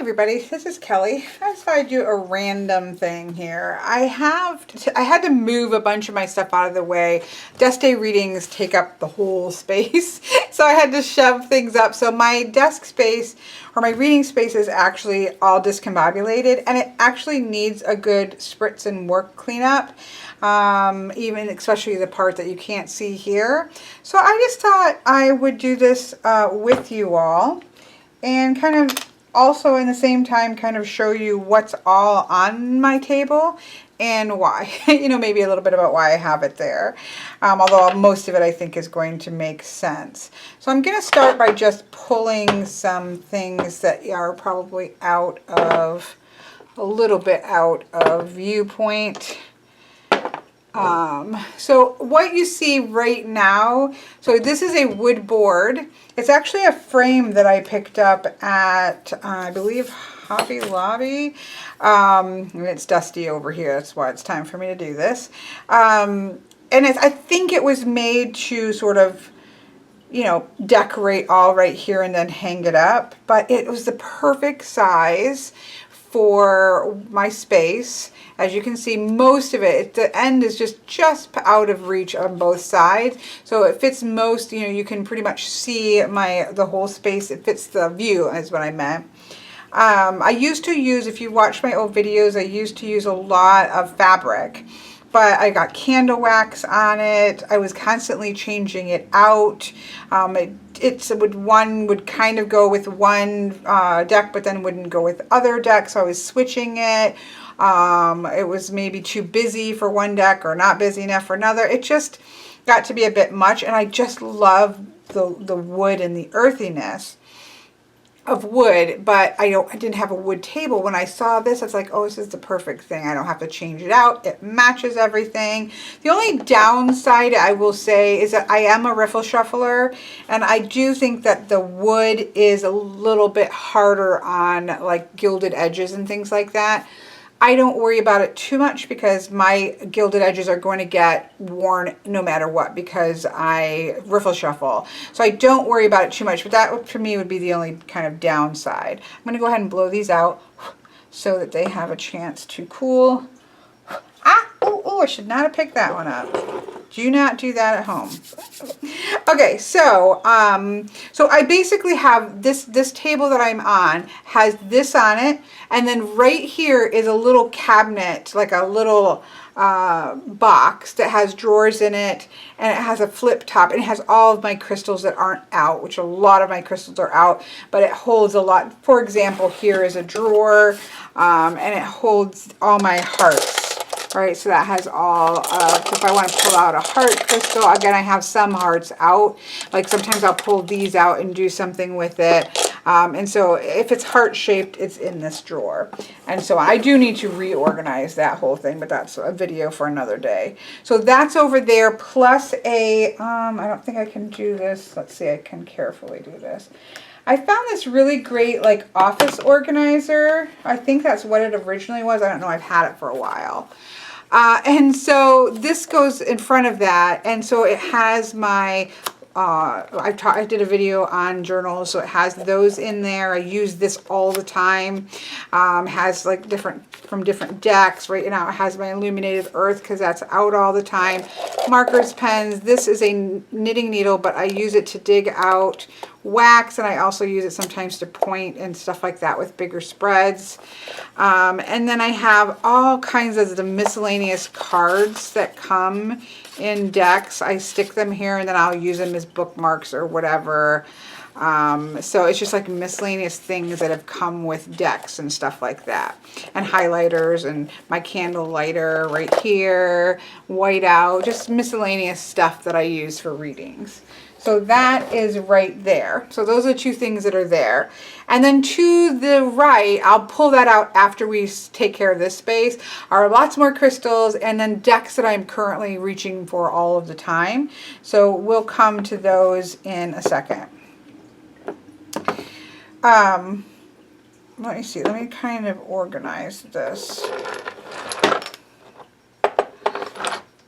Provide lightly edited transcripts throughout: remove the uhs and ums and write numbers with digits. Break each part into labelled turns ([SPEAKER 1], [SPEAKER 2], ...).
[SPEAKER 1] everybody, this is Kelly. I just thought I'd do a random thing here. I had to move a bunch of my stuff out of the way. Deste readings take up the whole space, so I had to shove things up. So my desk space, or my reading space, is actually all discombobulated, and it actually needs a good spritz and work cleanup. Even especially the part that you can't see here. So I just thought I would do this with you all, and kind of also in the same time kind of show you what's all on my table and why. You know, maybe a little bit about why I have it there. Although most of it I think is going to make sense. So I'm going to start by just pulling some things that are probably a little bit out of viewpoint. So what you see right now, so this is a wood board. It's actually a frame that I picked up at, I believe, Hobby Lobby. And it's dusty over here. That's why it's time for me to do this. And I think it was made to sort of, you know, decorate all right here and then hang it up. But it was the perfect size for my space. As you can see, most of it, the end is just out of reach on both sides. So it fits most, you know, you can pretty much see the whole space. It fits the view is what I meant. I used to use, if you watch my old videos, I used to use a lot of fabric. But I got candle wax on it. I was constantly changing it out. One would kind of go with one deck, but then wouldn't go with other decks. So I was switching it. It was maybe too busy for one deck or not busy enough for another. It just got to be a bit much, and I just love the wood and the earthiness of wood, but I didn't have a wood table. When I saw this, I was like, oh, this is the perfect thing. I don't have to change it out. It matches everything. The only downside I will say is that I am a riffle shuffler, and I do think that the wood is a little bit harder on like gilded edges and things like that. I don't worry about it too much because my gilded edges are going to get worn no matter what because I riffle shuffle. So I don't worry about it too much, but that for me would be the only kind of downside. I'm going to go ahead and blow these out so that they have a chance to cool. Oh, I should not have picked that one up. Do not do that at home. Okay, so so I basically have this table that I'm on has this on it, and then right here is a little cabinet, like a little box that has drawers in it, and it has a flip top, and it has all of my crystals that aren't out, which a lot of my crystals are out, but it holds a lot. For example, here is a drawer, and it holds all my hearts. Right, so that has all of, if I want to pull out a heart crystal, again, I have some hearts out. Like sometimes I'll pull these out and do something with it. And so if it's heart-shaped, it's in this drawer. And so I do need to reorganize that whole thing, but that's a video for another day. So that's over there, plus a, I don't think I can do this. Let's see, I can carefully do this. I found this really great like office organizer. I think that's what it originally was. I don't know, I've had it for a while. And so this goes in front of that, and so it has my, I did a video on journals, so it has those in there. I use this all the time. Has like from different decks. Right now it has my illuminated earth because that's out all the time. Markers, pens. This is a knitting needle, but I use it to dig out wax, and I also use it sometimes to point and stuff like that with bigger spreads. And then I have all kinds of the miscellaneous cards that come in decks. I stick them here, and then I'll use them as bookmarks or whatever. So it's just like miscellaneous things that have come with decks and stuff like that. And highlighters, and my candle lighter right here, whiteout, just miscellaneous stuff that I use for readings. So that is right there. So those are two things that are there. And then to the right, I'll pull that out after we take care of this space, are lots more crystals and then decks that I'm currently reaching for all of the time. So we'll come to those in a second. Let me see. Let me kind of organize this.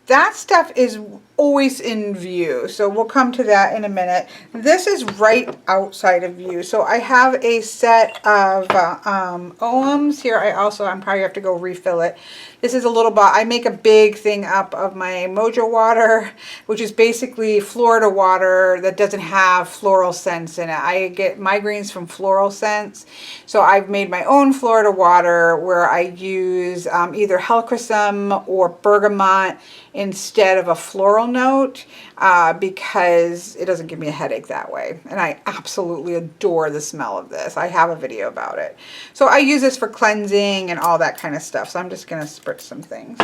[SPEAKER 1] That stuff is always in view. So we'll come to that in a minute. This is right outside of view. So I have a set of OMs here. I'm probably have to go refill it. This is a little bit, I make a big thing up of my Mojo water, which is basically Florida water that doesn't have floral scents in it. I get migraines from floral scents. So I've made my own Florida water where I use either helichrysum or bergamot instead of a floral note because it doesn't give me a headache that way. And I absolutely adore the smell of this. I have a video about it. So I use this for cleansing and all that kind of stuff. So I'm just going to spritz some things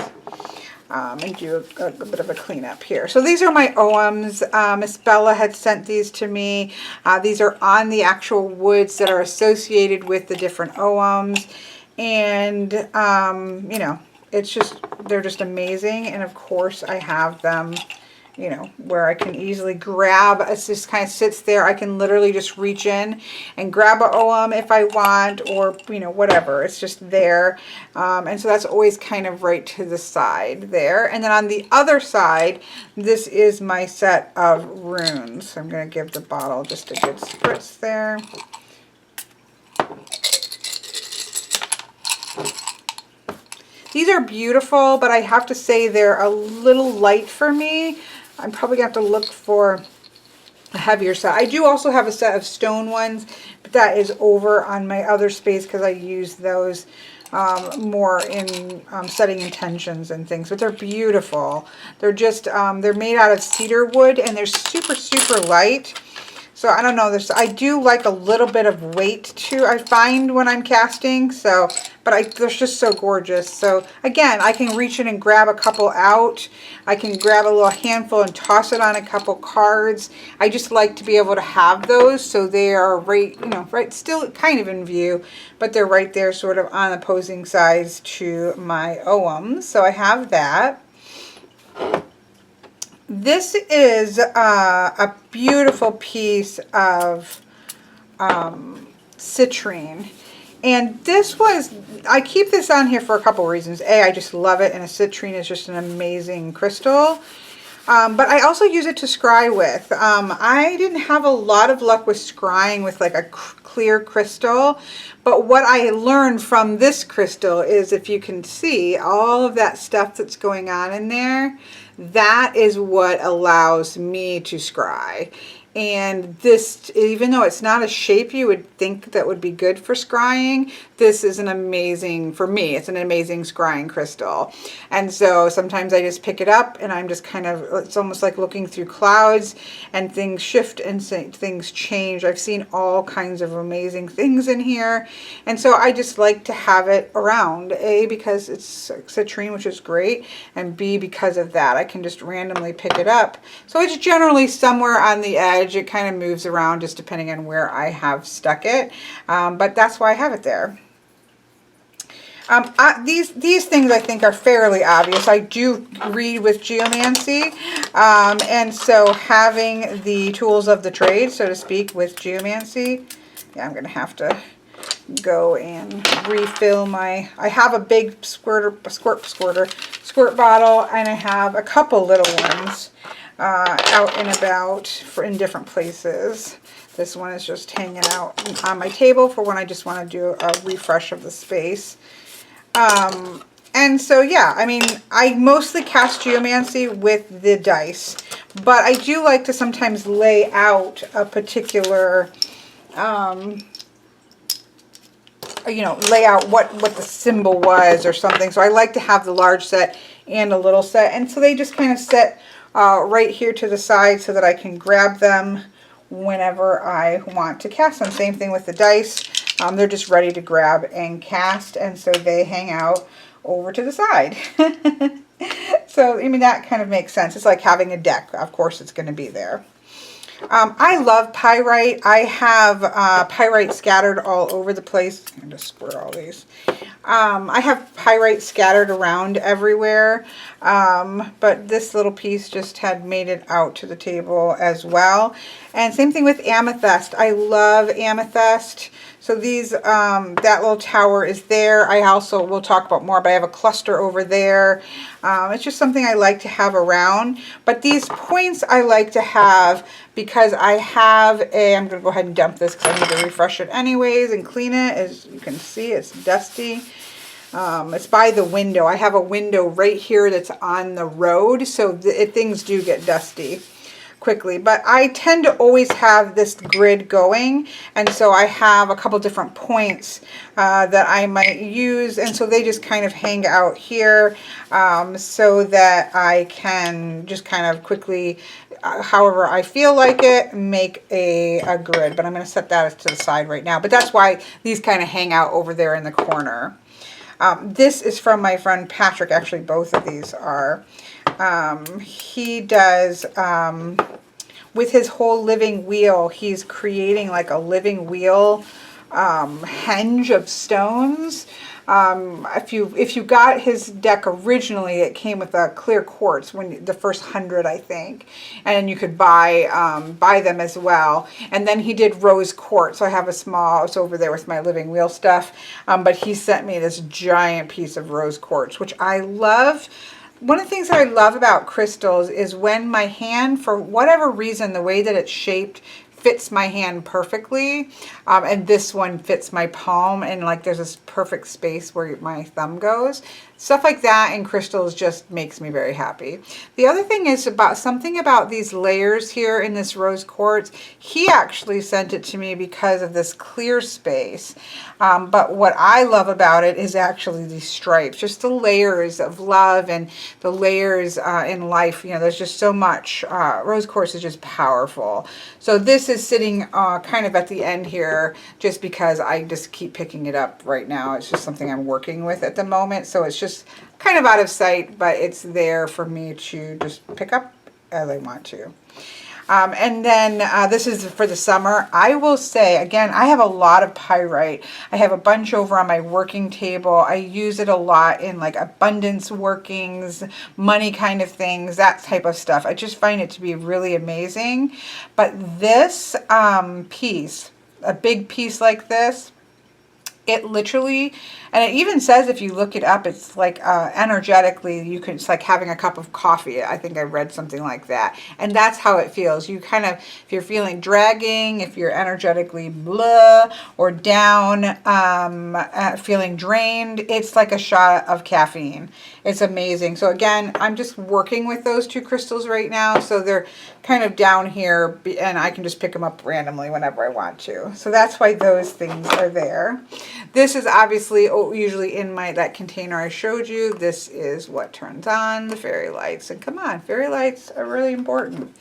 [SPEAKER 1] and do a bit of a cleanup here. So these are my OMs. Miss Bella had sent these to me. These are on the actual woods that are associated with the different OMs. And, you know, they're just amazing. And of course I have them, you know, where I can easily grab. It just kind of sits there. I can literally just reach in and grab a OM if I want, or, you know, whatever. It's just there. And so that's always kind of right to the side there. And then on the other side, this is my set of runes. So I'm going to give the bottle just a good spritz there. These are beautiful, but I have to say they're a little light for me. I'm probably going to have to look for a heavier set. I do also have a set of stone ones, but that is over on my other space because I use those more in setting intentions and things. But they're beautiful. They're just, they're made out of cedar wood and they're super, super light. So I don't know, I do like a little bit of weight too, I find when I'm casting. So, but they're just so gorgeous. So again, I can reach in and grab a couple out. I can grab a little handful and toss it on a couple cards. I just like to be able to have those so they are right, you know, right, still kind of in view, but they're right there sort of on opposing sides to my OMs. So I have that. This is a beautiful piece of citrine. And this was, I keep this on here for a couple reasons. A, I just love it, and a citrine is just an amazing crystal. But I also use it to scry with. I didn't have a lot of luck with scrying with like a clear crystal. But what I learned from this crystal is, if you can see all of that stuff that's going on in there, that is what allows me to scry. And this, even though it's not a shape you would think that would be good for scrying, this is an amazing, for me, it's an amazing scrying crystal. And so sometimes I just pick it up and I'm just kind of, it's almost like looking through clouds, and things shift and things change. I've seen all kinds of amazing things in here. And so I just like to have it around, A, because it's citrine, which is great, and B, because of that. I can just randomly pick it up. So it's generally somewhere on the edge. It kind of moves around just depending on where I have stuck it, but that's why I have it there. These things I think are fairly obvious. I do read with geomancy, and so having the tools of the trade, so to speak, with geomancy, yeah, I'm going to have to go and refill my, I have a big squirt bottle, and I have a couple little ones out and about in different places. This one is just hanging out on my table for when I just want to do a refresh of the space. And so, yeah, I mean, I mostly cast geomancy with the dice, but I do like to sometimes lay out a particular, you know, lay out what the symbol was or something. So I like to have the large set and a little set, and so they just kind of sit right here to the side so that I can grab them whenever I want to cast them. Same thing with the dice. They're just ready to grab and cast, and so they hang out over to the side. So, I mean, that kind of makes sense. It's like having a deck. Of course, it's going to be there. I love pyrite. I have pyrite scattered all over the place. I'm going to squirt all these. I have pyrite scattered around everywhere, but this little piece just had made it out to the table as well. And same thing with amethyst. I love amethyst. So these, that little tower is there. I also, we'll talk about more, but I have a cluster over there. It's just something I like to have around. But these points I like to have because I have a, I'm going to go ahead and dump this because I need to refresh it anyways and clean it. As you can see, it's dusty. It's by the window. I have a window right here that's on the road, so things do get dusty quickly. But I tend to always have this grid going, and so I have a couple different points that I might use, and so they just kind of hang out here so that I can just kind of quickly, however I feel like it, make a grid. But I'm going to set that to the side right now. But that's why these kind of hang out over there in the corner. This is from my friend Patrick. Actually, both of these are. He does, with his whole living wheel, he's creating like a living wheel henge of stones. If you got his deck originally, it came with a clear quartz, when the first 100, I think, and you could buy them as well. And then he did rose quartz. So I have a small, it's over there with my living wheel stuff. But he sent me this giant piece of rose quartz, which I love. One of the things that I love about crystals is when my hand, for whatever reason, the way that it's shaped fits my hand perfectly, and this one fits my palm, and like there's this perfect space where my thumb goes. Stuff like that in crystals just makes me very happy. The other thing is about something about these layers here in this rose quartz. He actually sent it to me because of this clear space. But what I love about it is actually these stripes, just the layers of love and the layers in life. You know, there's just so much. Rose quartz is just powerful. So this is sitting kind of at the end here just because I just keep picking it up right now. It's just something I'm working with at the moment. So it's just kind of out of sight, but it's there for me to just pick up as I want to. And then this is for the summer. I will say, again, I have a lot of pyrite. I have a bunch over on my working table. I use it a lot in like abundance workings, money kind of things, that type of stuff. I just find it to be really amazing. But this piece, a big piece like this, it literally, and it even says if you look it up, it's like energetically, it's like having a cup of coffee. I think I read something like that. And that's how it feels. You kind of, if you're feeling dragging, if you're energetically blah or down, feeling drained, it's like a shot of caffeine. It's amazing. So again, I'm just working with those two crystals right now. So they're kind of down here, and I can just pick them up randomly whenever I want to. So that's why those things are there. This is obviously usually in that container I showed you. This is what turns on the fairy lights. And come on, fairy lights are really important.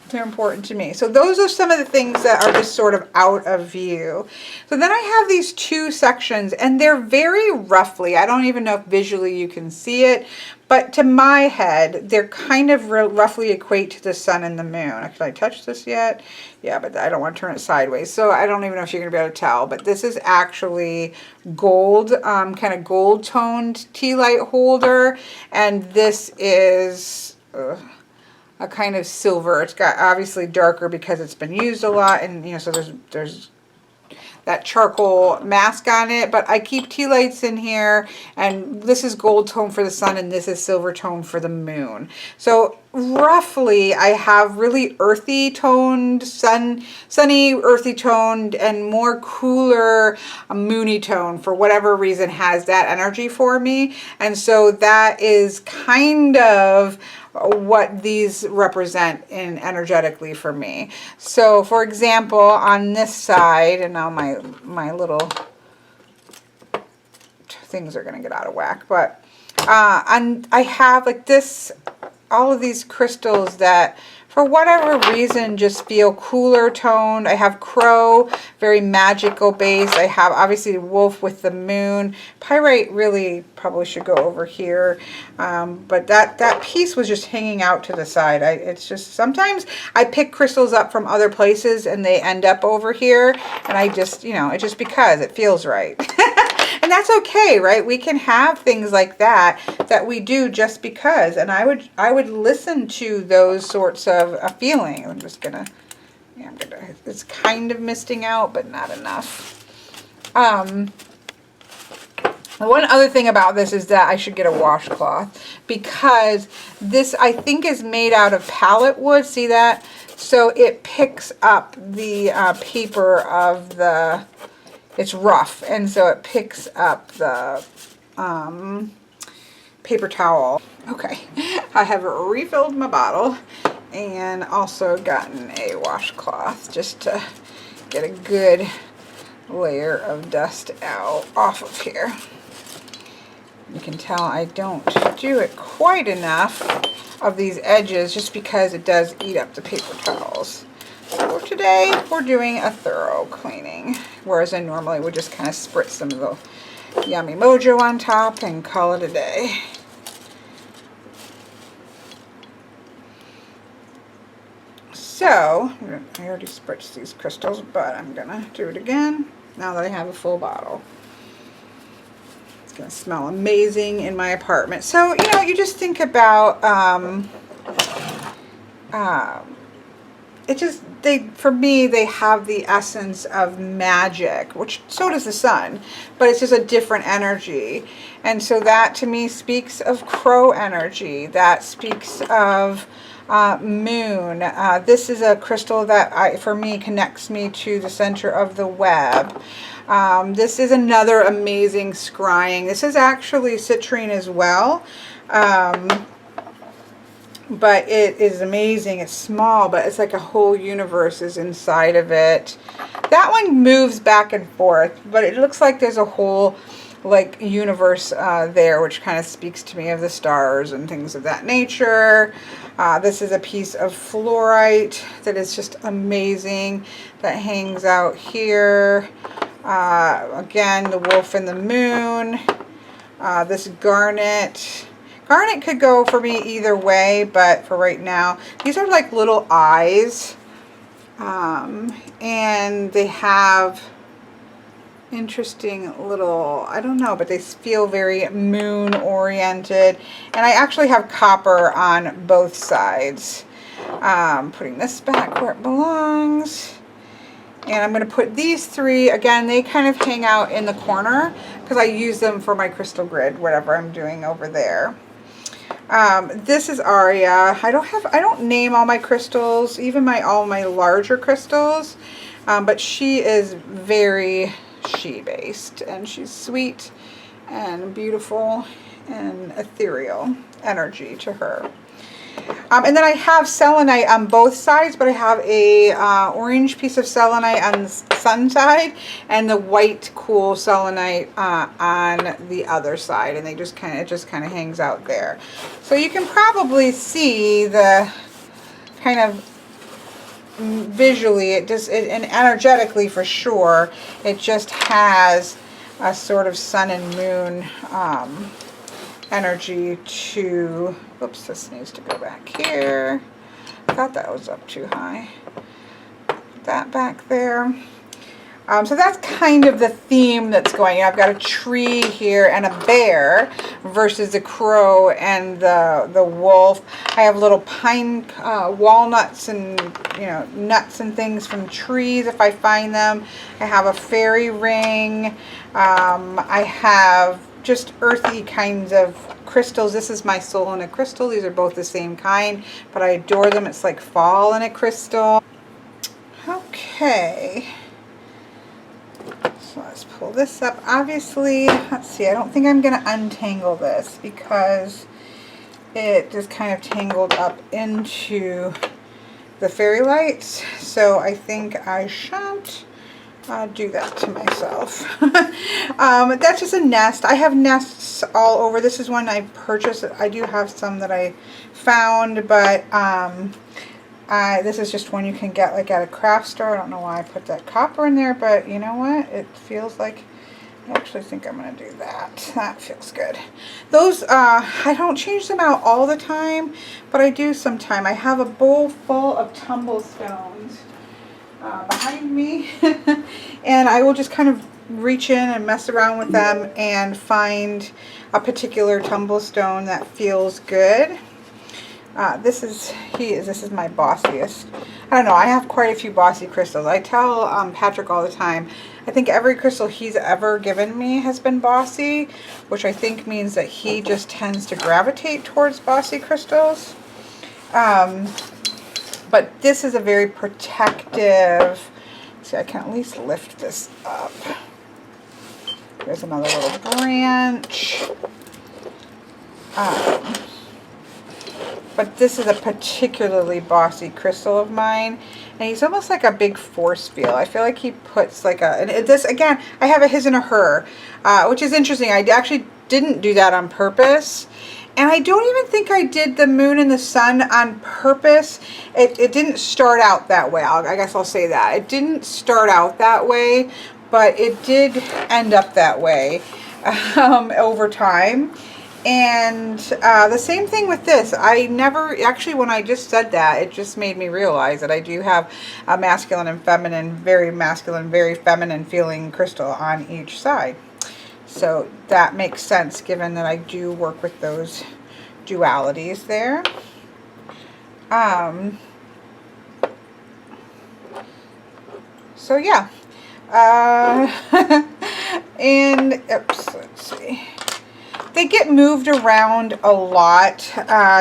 [SPEAKER 1] They're important to me. So those are some of the things that are just sort of out of view. So then I have these two sections, and they're very roughly, I don't even know if visually you can see it, but to my head, they're kind of roughly equate to the sun and the moon. Can I touch this yet? Yeah, but I don't want to turn it sideways. So I don't even know if you're going to be able to tell, but this is actually gold, kind of gold toned tea light holder. And this is a kind of silver. It's got obviously darker because it's been used a lot, and you know, so there's that charcoal mask on it, but I keep tea lights in here, and this is gold tone for the sun, and this is silver tone for the moon. So roughly I have really earthy toned, sunny, earthy toned, and more cooler moony tone, for whatever reason, has that energy for me. And so that is kind of what these represent in energetically for me. So for example, on this side, and now my little things are going to get out of whack, but I have like this, all of these crystals that for whatever reason just feel cooler toned. I have crow, very magical base. I have obviously wolf with the moon. Pyrite really probably should go over here, but that piece was just hanging out to the side. It's just, sometimes I pick crystals up from other places and they end up over here, and I just, you know, it's just because it feels right. And that's okay, right? We can have things like that we do just because. And I would listen to those sorts of feelings. I'm just gonna Yeah, it's kind of misting out, but not enough. One other thing about this is that I should get a washcloth, because this I think is made out of pallet wood. See that? So it picks up the paper of the, it's rough, and so it picks up the paper towel. Okay, I have refilled my bottle and also gotten a washcloth just to get a good layer of dust out off of here. You can tell I don't do it quite enough of these edges just because it does eat up the paper towels. So today we're doing a thorough cleaning, whereas I normally would just kind of spritz some of the Yummy Mojo on top and call it a day. So, I already spritzed these crystals, but I'm gonna do it again now that I have a full bottle. It's gonna smell amazing in my apartment. So, you know, you just think about, it just, for me, they have the essence of magic, which so does the sun, but it's just a different energy. And so that to me speaks of crow energy. That speaks of moon. This is a crystal that for me connects me to the center of the web. This is another amazing scrying. This is actually citrine as well. But it is amazing. It's small, but it's like a whole universe is inside of it. That one moves back and forth, but it looks like there's a whole like universe there, which kind of speaks to me of the stars and things of that nature. This is a piece of fluorite that is just amazing that hangs out here. Again, the wolf and the moon. This garnet. Garnet could go for me either way, but for right now, these are like little eyes. And they have interesting little, I don't know, but they feel very moon oriented. And I actually have copper on both sides. Putting this back where it belongs. And I'm going to put these three, again, they kind of hang out in the corner because I use them for my crystal grid, whatever I'm doing over there. This is Aria. I don't name all my crystals, even all my larger crystals, but she is very she-based, and she's sweet and beautiful and ethereal energy to her. And then I have selenite on both sides, but I have a orange piece of selenite on the sun side and the white cool selenite on the other side, and it just kind of hangs out there. So you can probably see the kind of visually, and energetically for sure, it just has a sort of sun and moon energy to, oops, this needs to go back here. I thought that was up too high. Put that back there. So that's kind of the theme that's going. I've got a tree here and a bear versus the crow and the wolf. I have little pine walnuts and nuts and things from trees if I find them. I have a fairy ring. I have just earthy kinds of crystals. This is my soul in a crystal. These are both the same kind, but I adore them. It's like fall in a crystal. Okay. So let's pull this up. Obviously, let's see, I don't think I'm going to untangle this because it just kind of tangled up into the fairy lights. So I think I shan't do that to myself. That's just a nest. I have nests all over. This is one I purchased. I do have some that I found, but this is just one you can get like at a craft store. I don't know why I put that copper in there, but you know what? It feels like, I actually think I'm going to do that. That feels good. Those, I don't change them out all the time, but I do sometime. I have a bowl full of tumble stones behind me, and I will just kind of reach in and mess around with them and find a particular tumble stone that feels good. This is my bossiest. I don't know, I have quite a few bossy crystals. I tell Patrick all the time, I think every crystal he's ever given me has been bossy, which I think means that he just tends to gravitate towards bossy crystals. But this is a very protective, see, I can at least lift this up. There's another little branch. But this is a particularly bossy crystal of mine, and he's almost like a big force field. I feel like he puts like a, and this again, I have a his and a her, which is interesting. I actually didn't do that on purpose, and I don't even think I did the moon and the sun on purpose. It didn't start out that way. I guess I'll say that. It didn't start out that way, but it did end up that way over time. And the same thing with this. I never, actually when I just said that, it just made me realize that I do have a masculine and feminine, very masculine, very feminine feeling crystal on each side. So that makes sense given that I do work with those dualities there. So yeah. And, oops, let's see. They get moved around a lot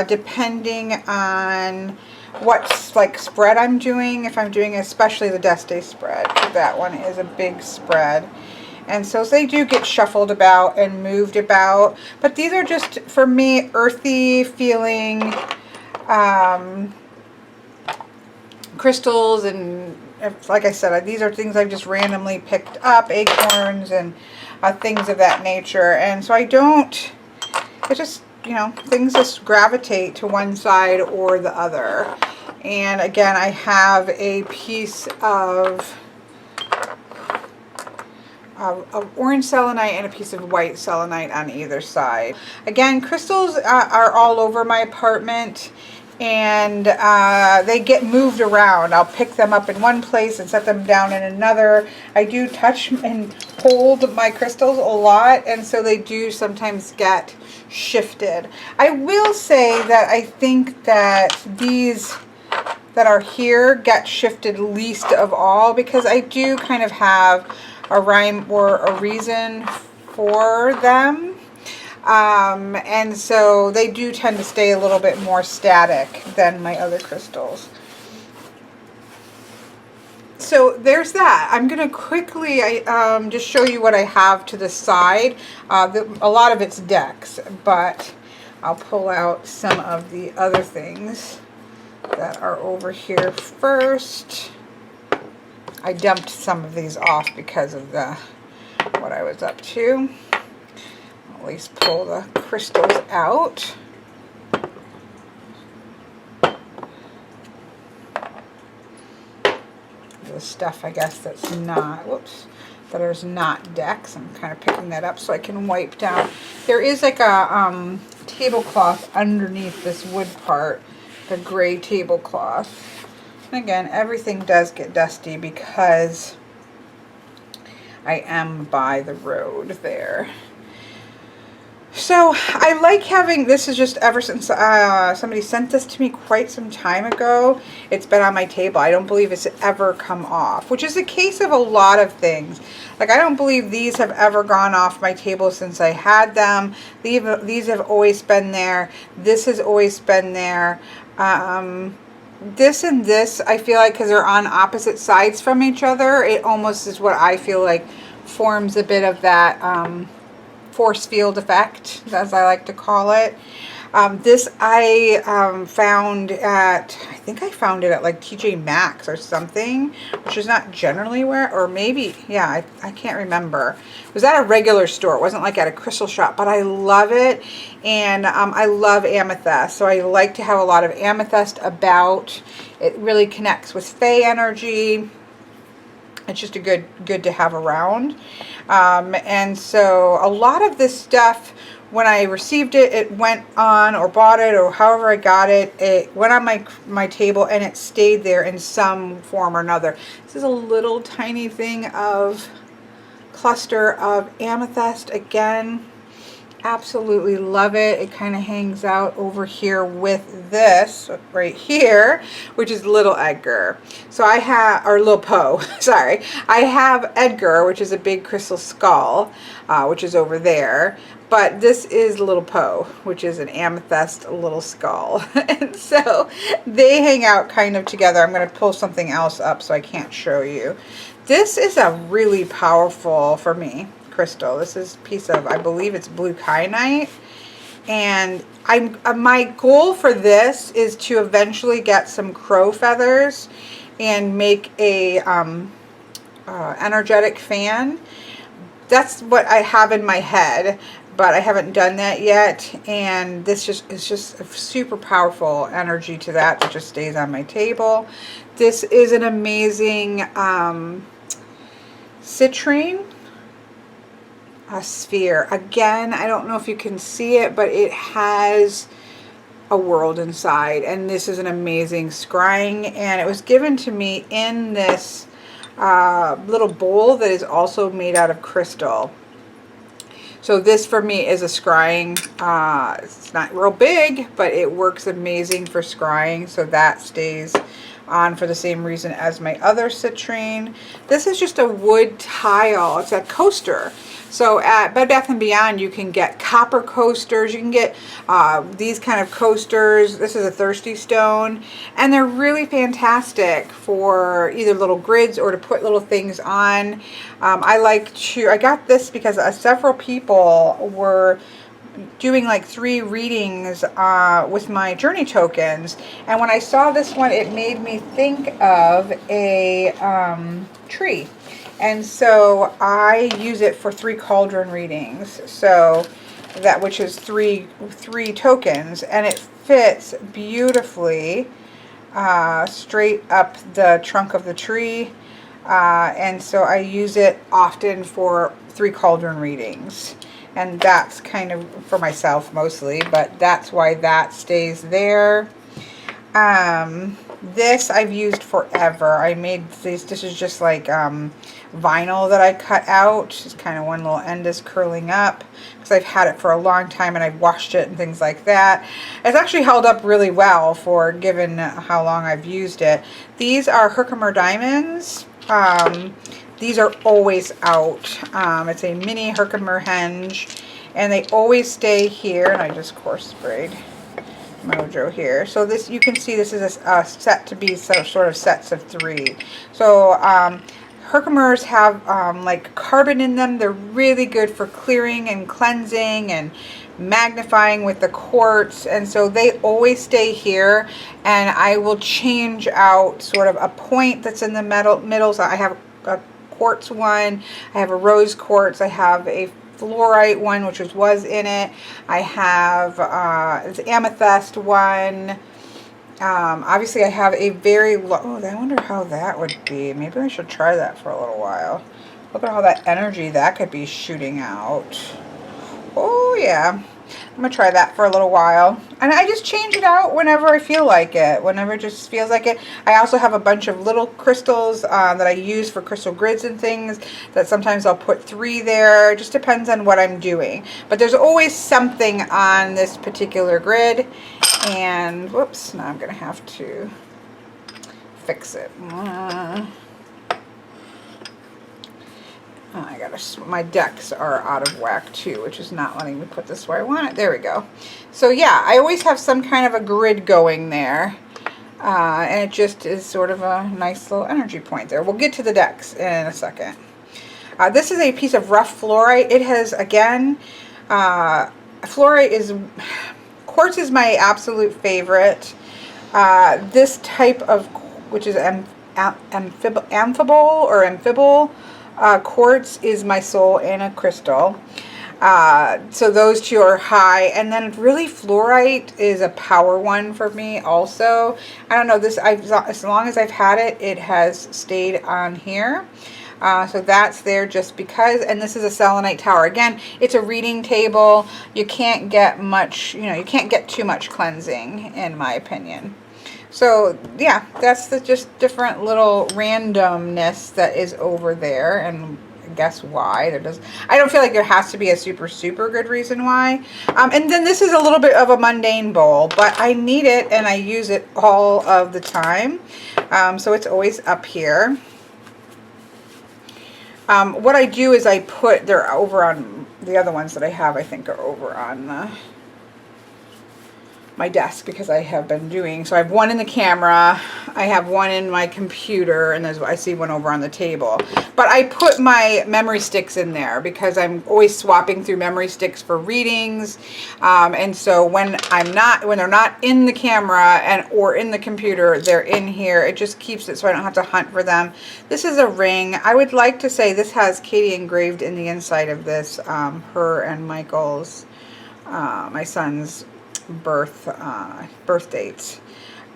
[SPEAKER 1] depending on what like spread I'm doing. If I'm doing especially the Deste spread, that one is a big spread. And so they do get shuffled about and moved about. But these are just, for me, earthy feeling crystals. And like I said, these are things I've just randomly picked up, acorns and things of that nature. And so I don't, it just, you know, things just gravitate to one side or the other. And again, I have a piece of orange selenite and a piece of white selenite on either side. Again, crystals are all over my apartment, and they get moved around. I'll pick them up in one place and set them down in another. I do touch and hold my crystals a lot, and so they do sometimes get shifted. I will say that I think that these that are here get shifted least of all, because I do kind of have a rhyme or a reason for them. And so they do tend to stay a little bit more static than my other crystals. So there's that. I'm going to quickly just show you what I have to the side. A lot of it's decks, but I'll pull out some of the other things that are over here first. I dumped some of these off because of what I was up to. At least pull the crystals out. The stuff, I guess, that's not, whoops, that is not decks. I'm kind of picking that up so I can wipe down. There is like a tablecloth underneath this wood part, the gray tablecloth. And again, everything does get dusty because I am by the road there. So I like having, this is just ever since somebody sent this to me quite some time ago. It's been on my table. I don't believe it's ever come off, which is the case of a lot of things. Like, I don't believe these have ever gone off my table since I had them. These have always been there. This has always been there. This and this, I feel like, because they're on opposite sides from each other, it almost is what I feel like forms a bit of that force field effect, as I like to call it. This I found at, I think I found it at like TJ Maxx or something, which is not generally where, or maybe, yeah, I can't remember. It was at a regular store. It wasn't like at a crystal shop, but I love it. And I love amethyst, so I like to have a lot of amethyst about. It really connects with Fae energy. It's just a good to have around. And so a lot of this stuff, when I received it, it went on, or bought it, or however I got it, it went on my table and it stayed there in some form or another. This is a little tiny thing of cluster of amethyst again. Absolutely love it. It kind of hangs out over here with this right here, which is Little Edgar. So I have, or Little Poe, sorry. I have Edgar, which is a big crystal skull, which is over there. But this is Little Poe, which is an amethyst little skull. And so they hang out kind of together. I'm going to pull something else up so I can't show you. This is a really powerful, for me, crystal. This is a piece of, I believe it's blue kyanite. And my goal for this is to eventually get some crow feathers and make a energetic fan. That's what I have in my head, but I haven't done that yet. And this is just a super powerful energy to that just stays on my table. This is an amazing citrine, a sphere. Again, I don't know if you can see it, but it has a world inside, and this is an amazing scrying, and it was given to me in this little bowl that is also made out of crystal. So this for me is a scrying. It's not real big, but it works amazing for scrying, so that stays on for the same reason as my other citrine. This is just a wood tile. It's a coaster. So at Bed Bath & Beyond, you can get copper coasters. You can get these kind of coasters. This is a thirsty stone. And they're really fantastic for either little grids or to put little things on. I got this because several people were doing like 3 readings with my journey tokens, and when I saw this one, it made me think of a tree, and so I use it for 3 cauldron readings. So that, which is three tokens, and it fits beautifully straight up the trunk of the tree, and so I use it often for 3 cauldron readings. And that's kind of for myself mostly, but that's why that stays there. This I've used forever. I made this is just like vinyl that I cut out. Just kind of one little end is curling up because I've had it for a long time and I've washed it and things like that. It's actually held up really well for given how long I've used it. These are Herkimer diamonds. These are always out. It's a mini Herkimer henge, and they always stay here. And I just coarse sprayed Mojo here. So this, you can see this is a set to be sort of sets of 3. So Herkimers have like carbon in them. They're really good for clearing and cleansing and magnifying with the quartz, and so they always stay here. And I will change out sort of a point that's in the middle. So I have a quartz one, I have a rose quartz, I have a fluorite one which was in it, I have it's amethyst one. Obviously I have a very low, oh, I wonder how that would be. Maybe I should try that for a little while. Look at all that energy that could be shooting out. Oh yeah, I'm gonna try that for a little while, and I just change it out whenever I feel like it, whenever it just feels like it. I also have a bunch of little crystals that I use for crystal grids and things that sometimes I'll put 3 there. It just depends on what I'm doing, but there's always something on this particular grid. And whoops, now I'm gonna have to fix it. Oh, my decks are out of whack too, which is not letting me put this where I want it. There we go. So yeah, I always have some kind of a grid going there. And it just is sort of a nice little energy point there. We'll get to the decks in a second. This is a piece of rough fluorite. It has, again, quartz is my absolute favorite. This type of, which is amphibole quartz, is my soul in a crystal. So those 2 are high, and then really fluorite is a power one for me also. I don't know, this as long as I've had it, it has stayed on here. So that's there just because. And this is a selenite tower. Again, it's a reading table. You can't get much, you can't get too much cleansing, in my opinion. So yeah, that's the just different little randomness that is over there. And guess why. I don't feel like there has to be a super good reason why. And then this is a little bit of a mundane bowl, but I need it and I use it all of the time. So it's always up here. What I do is I put, they're over on, the other ones that I have I think are over on my desk because I have been doing, so I have one in the camera, I have one in my computer, and I see one over on the table. But I put my memory sticks in there because I'm always swapping through memory sticks for readings, and so when they're not in the camera or in the computer, they're in here. It just keeps it so I don't have to hunt for them. This is a ring. I would like to say this has Katie engraved in the inside of this, her and Michael's, my son's birth dates,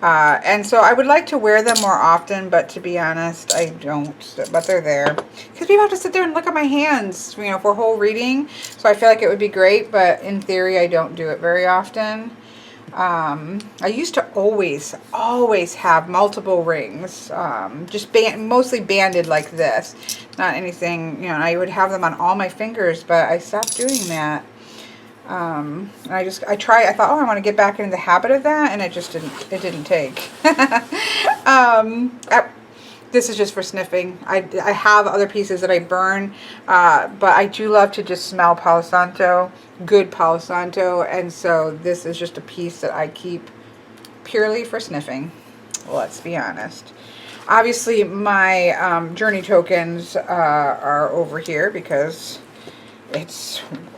[SPEAKER 1] and so I would like to wear them more often, but to be honest I don't, but they're there because people have to sit there and look at my hands, you know, for a whole reading, so I feel like it would be great, but in theory I don't do it very often. I used to always have multiple rings, just mostly banded like this, not anything, you know, I would have them on all my fingers, but I stopped doing that. And I thought, oh, I want to get back into the habit of that, and it didn't take. This is just for sniffing. I have other pieces that I burn, but I do love to just smell Palo Santo, good Palo Santo, and so this is just a piece that I keep purely for sniffing. Let's be honest. Obviously, my journey tokens are over here because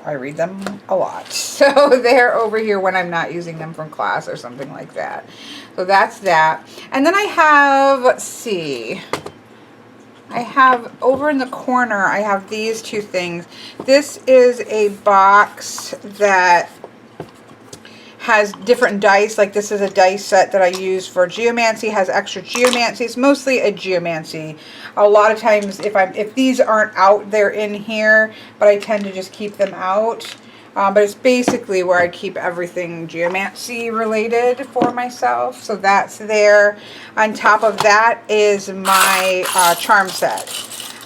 [SPEAKER 1] I read them a lot. So they're over here when I'm not using them from class or something like that. So that's that. And then I have, let's see, I have over in the corner, I have these two things. This is a box that has different dice, like this is a dice set that I use for geomancy, has extra geomancy. It's mostly a geomancy. A lot of times if these aren't out, they're in here, but I tend to just keep them out. But it's basically where I keep everything geomancy related for myself. So that's there. On top of that is my charm set.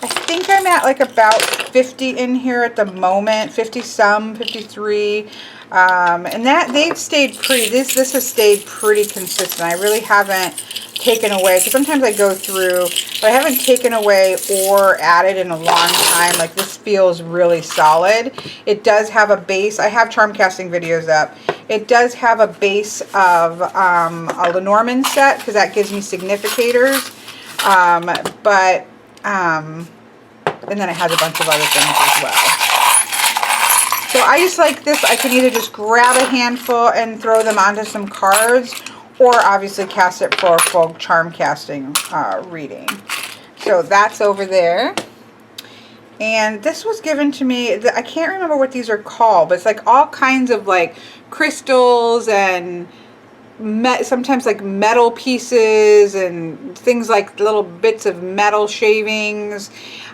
[SPEAKER 1] I think I'm at like about 50 in here at the moment, 50 some, 53. And that they've stayed pretty, this has stayed pretty consistent. I really haven't taken away, because sometimes I go through, but I haven't taken away or added in a long time. Like this feels really solid. It does have a base. I have charm casting videos up. It does have a base of a Lenormand set, because that gives me significators. And then it has a bunch of other things as well. So I just like this. I can either just grab a handful and throw them onto some cards, or obviously cast it for a full charm casting reading. So that's over there. And this was given to me, I can't remember what these are called, but it's like all kinds of like crystals and sometimes like metal pieces and things like little bits of metal shavings.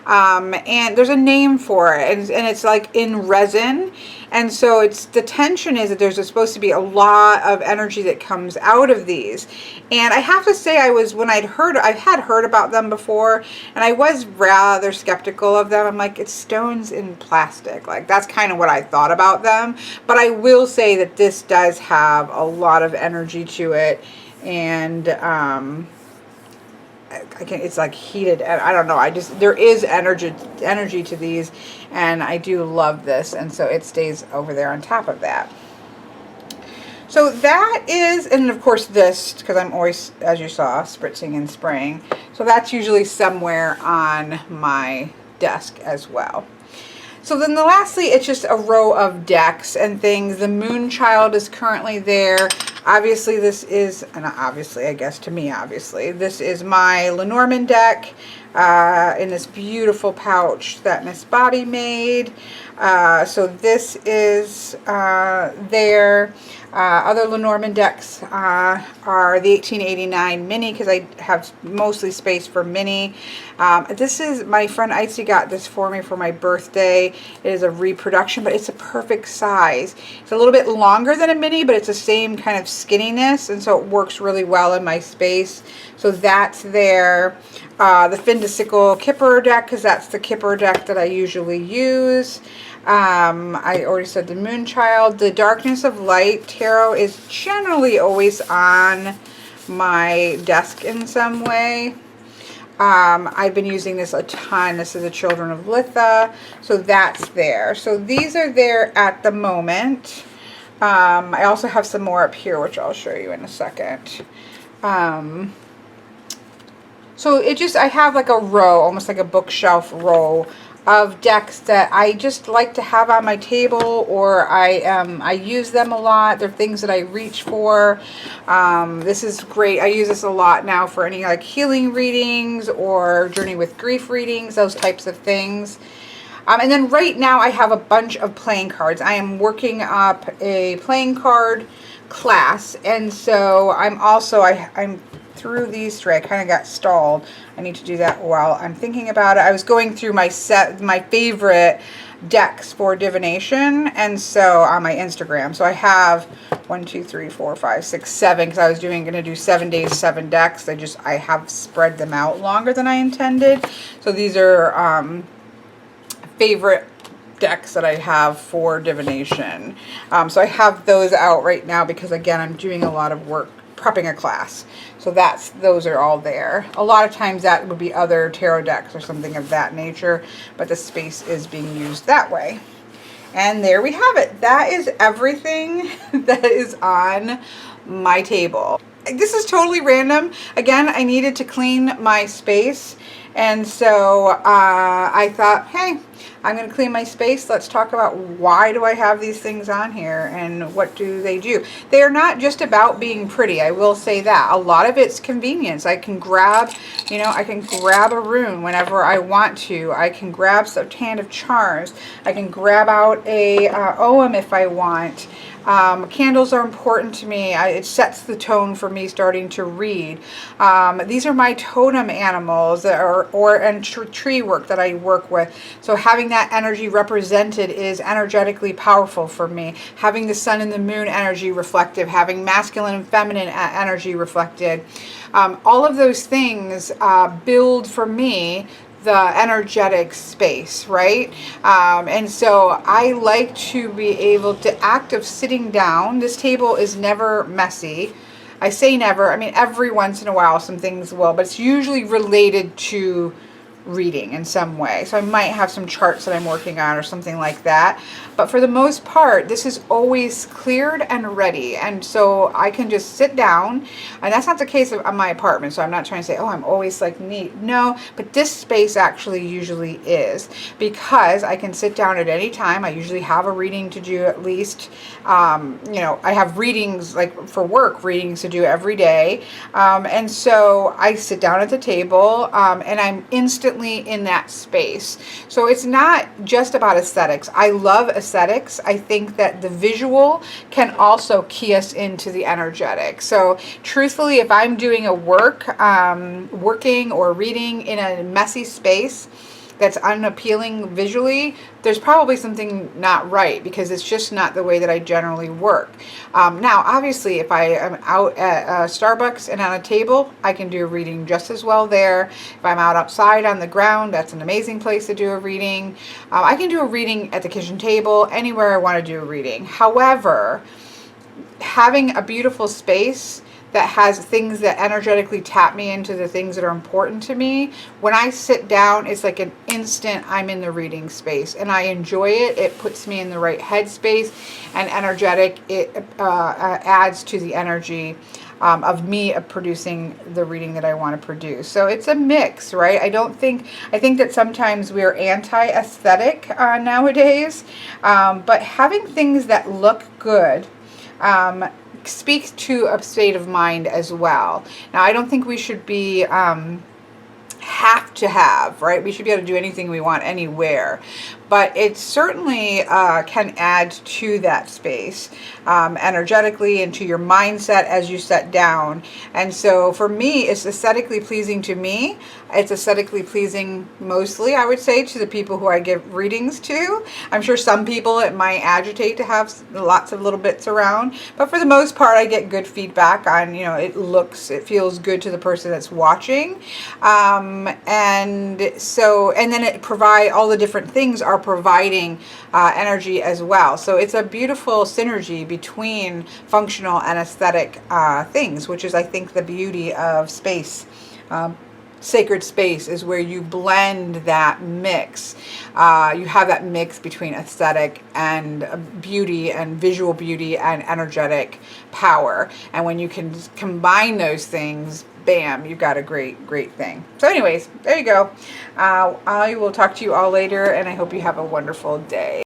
[SPEAKER 1] And there's a name for it, and it's like in resin, and so the tension is that there's supposed to be a lot of energy that comes out of these. And I have to say, I've had heard about them before, and I was rather skeptical of them. I'm like, it's stones in plastic, like that's kind of what I thought about them. But I will say that this does have a lot of energy to it, and it's like heated, and I don't know, there is energy to these, and I do love this, and so it stays over there on top of that. So that is, and of course this, because I'm always, as you saw, spritzing and spraying, so that's usually somewhere on my desk as well. So then lastly, it's just a row of decks and things. The Moonchild is currently there. Obviously this is, and obviously I guess to me obviously, this is my Lenormand deck in this beautiful pouch that Miss Bobby made. So this is there. Other Lenormand decks are the 1889 mini, because I have mostly space for mini. This is, my friend Itzy got this for me for my birthday. It is a reproduction, but it's a perfect size. It's a little bit longer than a mini, but it's the same kind of skinniness, and so it works really well in my space. So that's there. the Fin de Sickle Kipper deck, because that's the Kipper deck that I usually use. I already said the Moonchild. The Darkness of Light Tarot is generally always on my desk in some way. I've been using this a ton. This is the Children of Litha, so that's there. So these are there at the moment. I also have some more up here, which I'll show you in a second. So I have like a row, almost like a bookshelf row of decks that I just like to have on my table, or I use them a lot. They're things that I reach for. This is great. I use this a lot now for any like healing readings or Journey with Grief readings, those types of things. And then right now I have a bunch of playing cards. I am working up a playing card class, and so I'm through these three. I kind of got stalled. I need to do that while I'm thinking about it. I was going through my favorite decks for divination, and so on my Instagram. So I have 1, 2, 3, 4, 5, 6, 7, because I was going to do 7 days, 7 decks. I have spread them out longer than I intended. So these are favorite decks that I have for divination. So I have those out right now because, again, I'm doing a lot of work prepping a class. So those are all there. A lot of times that would be other tarot decks or something of that nature, but the space is being used that way. And there we have it. That is everything that is on my table. This is totally random. Again, I needed to clean my space, and so I thought, hey, I'm going to clean my space. Let's talk about why do I have these things on here and what do they do. They are not just about being pretty. I will say that. A lot of it's convenience. I can grab, I can grab a rune whenever I want to. I can grab a Hand of Charms. I can grab out a Ogham if I want. Candles are important to me. It sets the tone for me starting to read. These are my totem animals and tree work that I work with. So having that energy represented is energetically powerful for me. Having the sun and the moon energy reflective, having masculine and feminine energy reflected. All of those things build for me the energetic space, right? And so I like to be able to act of sitting down. This table is never messy. I say never. I mean, every once in a while some things will, but it's usually related to reading in some way. So I might have some charts that I'm working on or something like that. But for the most part, this is always cleared and ready. And so I can just sit down. And that's not the case of my apartment. So I'm not trying to say, oh, I'm always like neat. No, but this space actually usually is, because I can sit down at any time. I usually have a reading to do at least. I have readings, like for work, readings to do every day. And so I sit down at the table and I'm instantly in that space. So it's not just about aesthetics. I love aesthetics. I think that the visual can also key us into the energetic. So truthfully, if I'm doing a working or reading in a messy space that's unappealing visually, there's probably something not right, because it's just not the way that I generally work. Now, obviously, if I am out at Starbucks and on a table, I can do a reading just as well there. If I'm out outside on the ground, that's an amazing place to do a reading. I can do a reading at the kitchen table, anywhere I want to do a reading. However, having a beautiful space that has things that energetically tap me into the things that are important to me, when I sit down, it's like an instant I'm in the reading space, and I enjoy it. It puts me in the right headspace, and energetic, it adds to the energy of me producing the reading that I want to produce. So it's a mix, right? I think that sometimes we are anti-aesthetic nowadays, but having things that look good speaks to a state of mind as well. Now, I don't think we should be have to have, right? We should be able to do anything we want anywhere. but it certainly can add to that space energetically and to your mindset as you set down. And so for me, it's aesthetically pleasing to me. It's aesthetically pleasing mostly, I would say, to the people who I give readings to. I'm sure some people it might agitate to have lots of little bits around, but for the most part, I get good feedback on, you know, it feels good to the person that's watching. And then it provide all the different things are providing energy as well. So it's a beautiful synergy between functional and aesthetic things, which is, I think, the beauty of space. Sacred space is where you blend that mix. You have that mix between aesthetic and beauty and visual beauty and energetic power. And when you can combine those things, bam, you've got a great thing. So anyways, there you go. I will talk to you all later, and I hope you have a wonderful day.